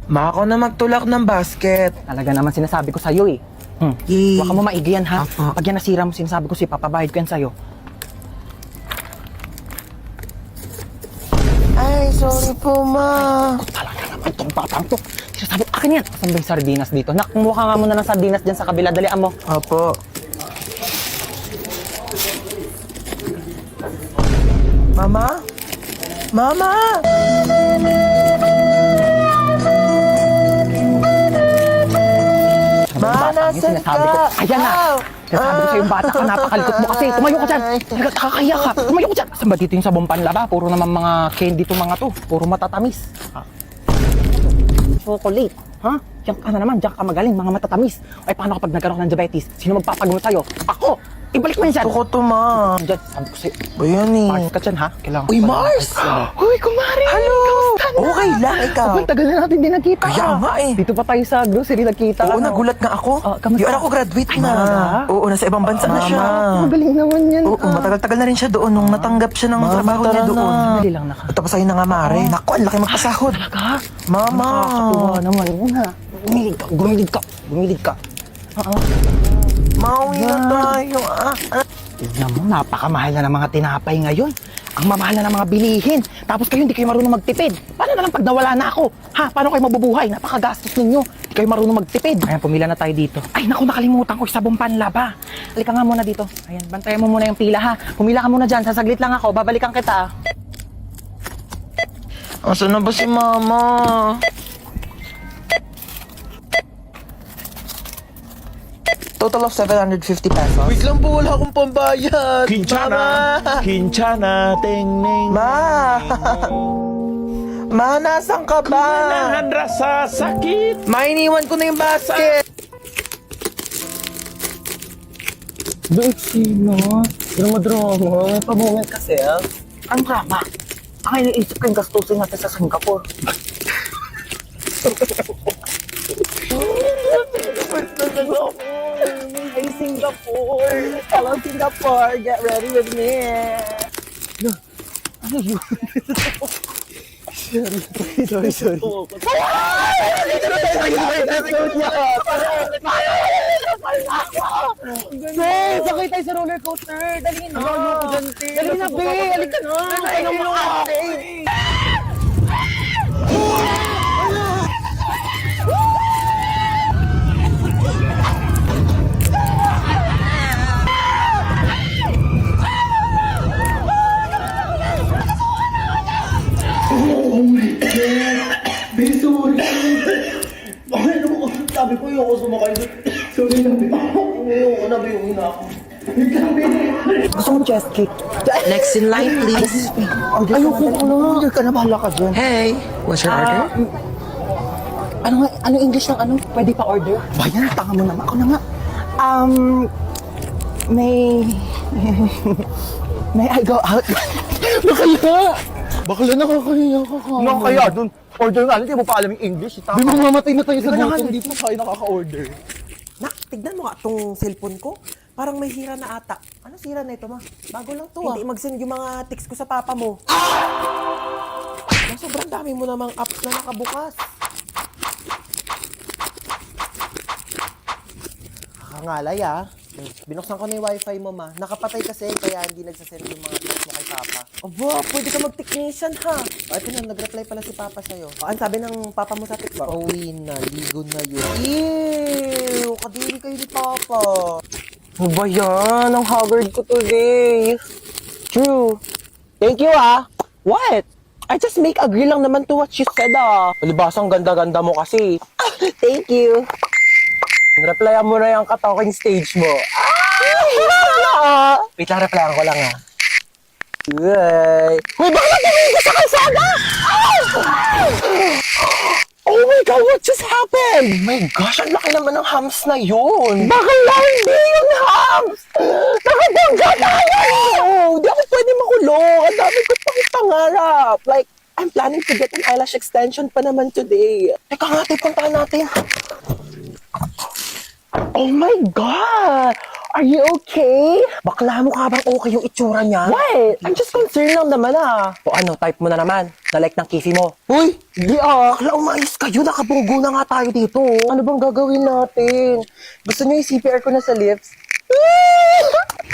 Ma, ako na magtulak ng basket. Talaga naman sinasabi ko sa'yo eh. Yay. Huwag ka mo maigi yan ha. Apo. Pag yan nasira mo, sinasabi ko si papabahid ko yan sa'yo. Ay, sorry po, ma. Talaga naman tong batang to. Sinasabi ko, akin yan. Saan ba yung sardinas dito? Nak, kumuha ka nga muna ng sardinas dyan sa kabila. Dalian mo. Opo. Mama? Mama! Ma, nasan Sinasabi ko, ka? ayan na. Sinasabi ko sa'yo yung bata ka, napakalikot mo kasi. Tumayo ka dyan. Nakakaya ka. Tumayo ka dyan. Saan ba dito yung sabong panlaba? Puro naman mga candy to mga to. Puro matatamis. Chocolate. Ha? Diyan ka na naman. Diyan ka magaling. Mga matatamis. Ay, paano kapag nagkaroon ng diabetes? Sino magpapagamot sa'yo? Ako! Ibalik mo yan dyan. Gusto ko to, ma. Diyan, sabi ko sa'yo. Ba yan eh? Mars ka dyan, ha? Kailangan Uy, ko pa- Mars! Uy, kumari! Hello! Kamusta na? Okay lang, ikaw. Ang tagal na natin din nagkita. Kaya nga eh. Dito pa tayo sa grocery nagkita. Oo, ano? nagulat nga ako. Kamusta? Yung anak ko graduate Ay, na. talaga? Oo, nasa ibang bansa na siya. Magaling naman yan. Oo, matagal-tagal na rin siya doon nung natanggap siya ng trabaho niya doon. Dali lang naka. Tapos ayun na nga, Mare. Naku, ang laki magpasahod. Talaga? Mama. Nakakatuwa naman yun ha. Gumilid ka. Mauwi na tayo. Tignan mo, napakamahal na ng mga tinapay ngayon. Ang mamahal na ng mga bilihin. Tapos kayo hindi kayo marunong magtipid. Paano na lang pag nawala na ako? Ha? Paano kayo mabubuhay? Napakagastos ninyo. Hindi kayo marunong magtipid. Ayan, pumila na tayo dito. Ay, naku, nakalimutan ko yung sabong panlaba. Halika nga muna dito. Ayan, bantayan mo muna yung pila ha. Pumila ka muna dyan. Sasaglit lang ako. Babalikan kita. Asan na ba si Mama? Total of 750 pesos. Wait lang po, wala akong pambayad. Kinchana, Kinchana, ting ning. Ma! Ma, nasan ka ba? Manahan rasa sakit. Mainiwan ko na yung basket. Doon sino? Drama. May pamungan kasi ah. Ang drama. Ang iniisip ko yung gastusin natin sa Singapore. Ay, Singapore! Hello, Singapore! Get ready with me! Ano yun? Sorry. Be, sakay tayo sa roller coaster! Dali na! Dali na, Be! Halika na! Ano mo ate? Sabi ko yung ako sumakay doon. Sorry na, ayoko na ba yung ina ako. Gusto mo chest cake? Next in line, please. Ayoko ko na. Order ka na, bahala ka dyan. Hey, what's your order? Ano English ng ano? Pwede pa order? Bayan, tanga mo naman. Ako na nga. May I go out? Bakla nakakahiya ka ka. Nakakaya dun. Order nga, hindi mo pa alam yung English. Di mo mamatay na tayo sa Di ba gutom. Hindi po tayo nakaka-order. Nak, tignan mo nga itong cellphone ko. Parang may hira na ata. Ano sira na ito, ma? Bago lang to, Hindi mag-send yung mga text ko sa papa mo. Sobrang dami mo namang apps na nakabukas. Kakangalay, ah. Binuksan ko na yung wifi mo, ma. Nakapatay kasi, kaya hindi nagsasend yung mga text mo kay papa. Aba, pwede ka mag-technician, ha? O, ito na, nag-reply pala si papa sa'yo. O, ang sabi ng papa mo sa text, pauwi na, ligo na yun. Ew, kadiri kayo ni papa. Ano ba yan? Ang haggard ko today. True. Thank you ah. What? I just make agree lang naman to what she said ah. Palibasang ganda-ganda mo kasi. Thank you. Replyan mo na yung ka-talking stage mo. Wait lang, replyan ko lang ah. Yay! Uy, bakit tumingin ka sa kalsada? Oh my God, what just happened? My gosh, ang laki naman ng hams na yun. Bakit lang hindi yung hams? Nakabangga tayo! Di ako pwede makulong. Ang dami ko pang pangarap. Like, I'm planning to get an eyelash extension pa naman today. Teka nga, puntahan natin. Oh my God! Are you okay? Bakla mo ka bang okay yung itsura niya? What? I'm just concerned lang naman O ano, type mo na naman. Na-like ng kisi mo. Uy! Di Bakla, umayos kayo. Nakabunggo na nga tayo dito. Ano bang gagawin natin? Gusto niyo yung CPR ko na sa lips?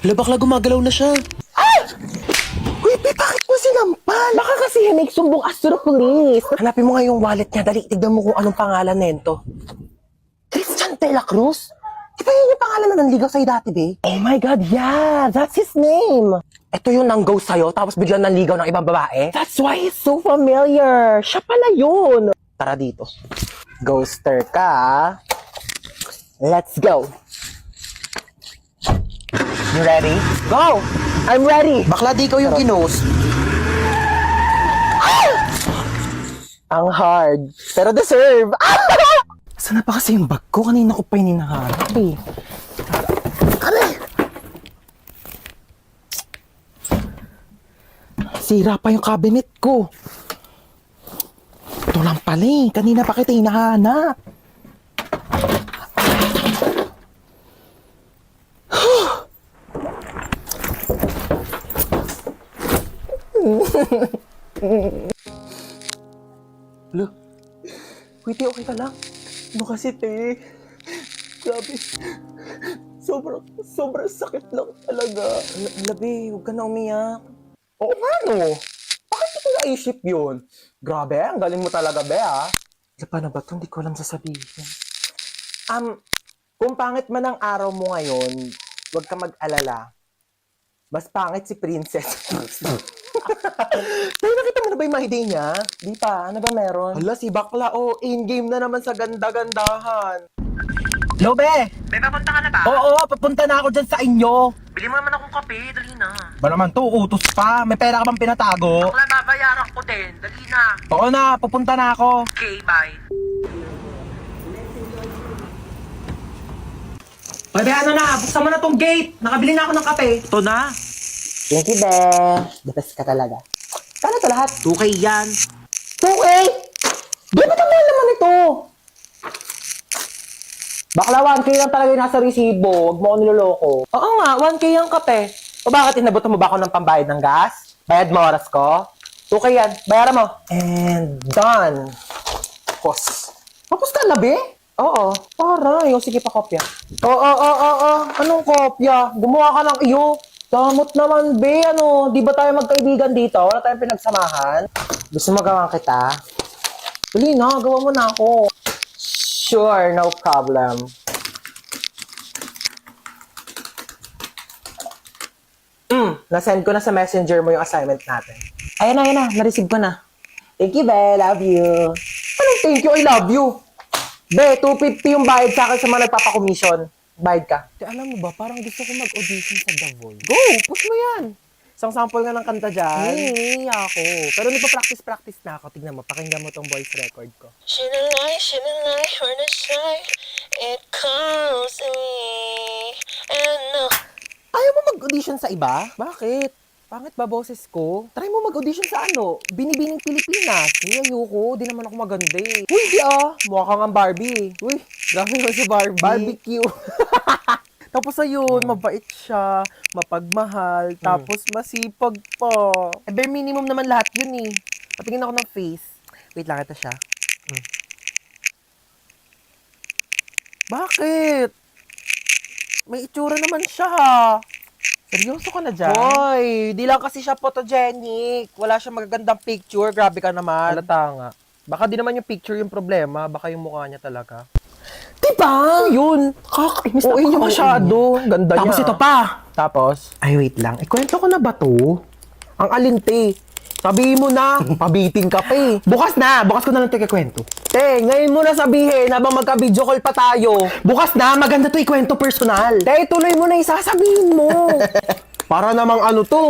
Hala, bakla gumagalaw na siya. Uy, bakit mo sinampal? Baka kasi may sumbong astro police. Hanapin mo nga yung wallet niya. Dali, tignan mo kung anong pangalan nento. Christian de la Cruz? Di ba yun yung pangalan na nanligaw sa'yo dati, be? Oh my God, yeah! That's his name! Ito yung nang-ghost sa'yo, tapos biglang nanligaw ng ibang babae? That's why he's so familiar! Siya pala yun! Tara dito. Ghoster ka, Let's go! You ready? Go! I'm ready! Bakla, di ikaw yung ginost. Ang hard, pero deserve! Saan na pa kasi yung bag ko? Kanina ko pa yung hinahanap eh. Kami! Sira pa yung cabinet ko. Ito lang pala eh. Kanina pa kita hinahanap. Lo, Witty, okay ka lang? Ano kasi, te? Grabe. Sobrang sakit lang talaga. Labi, huwag ka na umiyak. Oo nga no. Bakit ito naisip yun? Grabe, ang galing mo talaga, be ah. Paano ba ito? Hindi ko alam sasabihin. Kung pangit man ang araw mo ngayon, huwag ka mag-alala. Mas pangit si Princess. Tayo, nakita mo na ba yung mga niya? Di pa, ano ba meron? Hala, si Bakla, in-game na naman sa ganda-gandahan. Lobe! Be, papunta ka na ba? Oo, papunta na ako dyan sa inyo. Bili mo naman akong kape, dali na. Ba naman to, utos pa. May pera ka bang pinatago? Bakla, babayaran ko din, dali na. Oo na, pupunta na ako. Okay, bye. Oy, be, ano na? Buksan mo na tong gate. Nakabili na ako ng kape. Ito na. Thank you, be. The best ka talaga. Kano to lahat? 2K yan. 2K? Di ba naman naman ito? Bakla, 1K lang talaga yung nasa resibo. Huwag mo ako niloloko. Oo nga, 1K yung kape. O bakit inabutan mo ba ako ng pambayad ng gas? Bayad mo oras ko? 2K yan. Bayaran mo. And done. Tapos. Tapos ka na, be? Oo. Para. Yung sige pa kopya. Oo. Anong kopya? Gumawa ka ng iyo. Damot naman, be. Ano, di ba tayo magkaibigan dito? Wala tayong pinagsamahan. Gusto mo gawin kita? Dali na, gawa mo na ako. Sure, no problem. Nasend ko na sa messenger mo yung assignment natin. Ayan na. Na-receive ko na. Thank you, be. Love you. Anong thank you? I love you. Be, 250 yung bayad sa akin sa mga nagpapakomission. Bayad ka. Alam mo ba, parang gusto ko mag-audition sa The Voice. Go! Push mo yan! Isang sample nga ng kanta dyan. Hey, ako. Pero nagpa-practice na ako. Tignan mo, pakinggan mo tong voice record ko. Shine a light, where the shine, it calls me, and Ayaw mo mag-audition sa iba? Bakit? Pangit ba boses ko? Try mo mag-audition sa Binibining Pilipinas. Ayoko, di naman ako maganda eh. Uy, di mukha kang ang Barbie. Uy, grabe naman sa Barbie. Barbecue. Tapos ayun, mabait siya, mapagmahal, tapos masipag pa. Bare minimum naman lahat yun eh. Patingin ako ng face. Wait lang, ito siya. Bakit? May itsura naman siya. Seryoso ka na dyan? Hoy, di lang kasi siya photogenic. Wala siya magagandang picture. Grabe ka naman. Halata nga. Baka di naman yung picture yung problema. Baka yung mukha niya talaga. Diba? Yun. Kakainis na niya masyado. Ganda niya. Tapos ito pa. Tapos? Ay, wait lang. Ikwento ko na ba to? Ang alinte. Sabihin mo na. Pabitin ka pa eh. Bukas na. Bukas ko na lang ito ikwento. Te, ngayon mo na sabihin habang magka-video call pa tayo. Bukas na. Maganda to ikwento personal. Te, tuloy mo na isasabihin mo. Para namang ano to.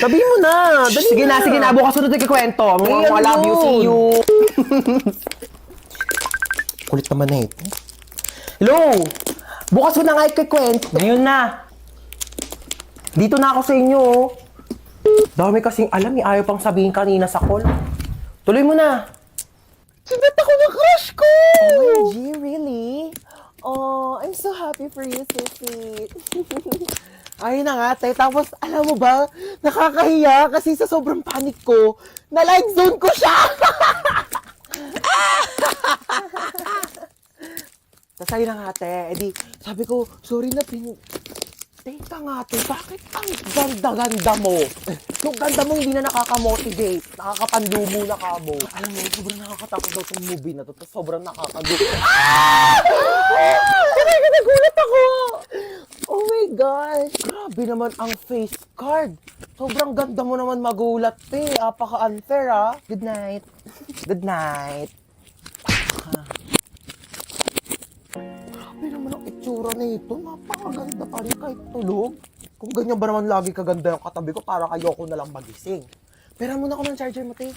Sabihin mo na. Dali sige na. Bukas ko na ito ikwento. Mga love you, see you. Kulit naman na ito. Hello! Bukas ko na nga ikikwento. Ngayon na. Dito na ako sa inyo. Dami kasing alam, ayaw pang sabihin kanina sa call. Tuloy mo na. Sibat ako ng crush ko! OMG, really? Oh, I'm so happy for you, sissy. Ayun na nga, te. Tapos, alam mo ba, nakakahiya kasi sa sobrang panic ko, na-like zone ko siya! Tapos ayun na nga, te. Edi, sabi ko, sorry na, teka nga, te, bakit ang ganda-ganda mo? Yung ganda mo hindi na nakaka-motivate. Nakakapanlumo na ka mo. Alam mo, sobrang nakakatakot daw itong movie na to. Tapos sobrang nakakagulo. Ah! Talaga nagulat ako! Oh my gosh! Grabe naman ang face card. Sobrang ganda mo naman magulat, te. Apaka-unfair, ah. Good night. Good night. Grabe naman ang itsura na ito. Napakaganda pa rin kahit tulog. Kung ganyan ba naman lagi kaganda yung katabi ko, para ayoko na lang magising. Pera muna ako ng charger mo, te.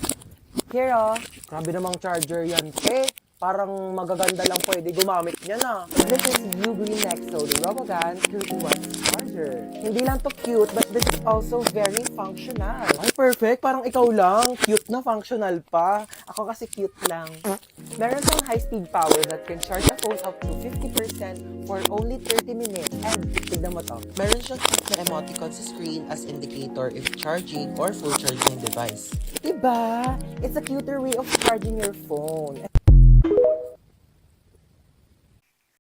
Here, oh. Grabe namang charger yan, te. Parang magaganda lang pwede gumamit niya na. This is Ugreen Nexo, the Robogan 2-in-1 charger. Hindi lang to cute, but this is also very functional. Ay, perfect. Parang ikaw lang. Cute na, functional pa. Ako kasi cute lang. Meron siyang high-speed power that can charge a phone up to 50% for only 30 minutes. And, tignan mo to. Meron siyang cute na emoticon sa screen as indicator if charging or full charging device. Diba? It's a cuter way of charging your phone.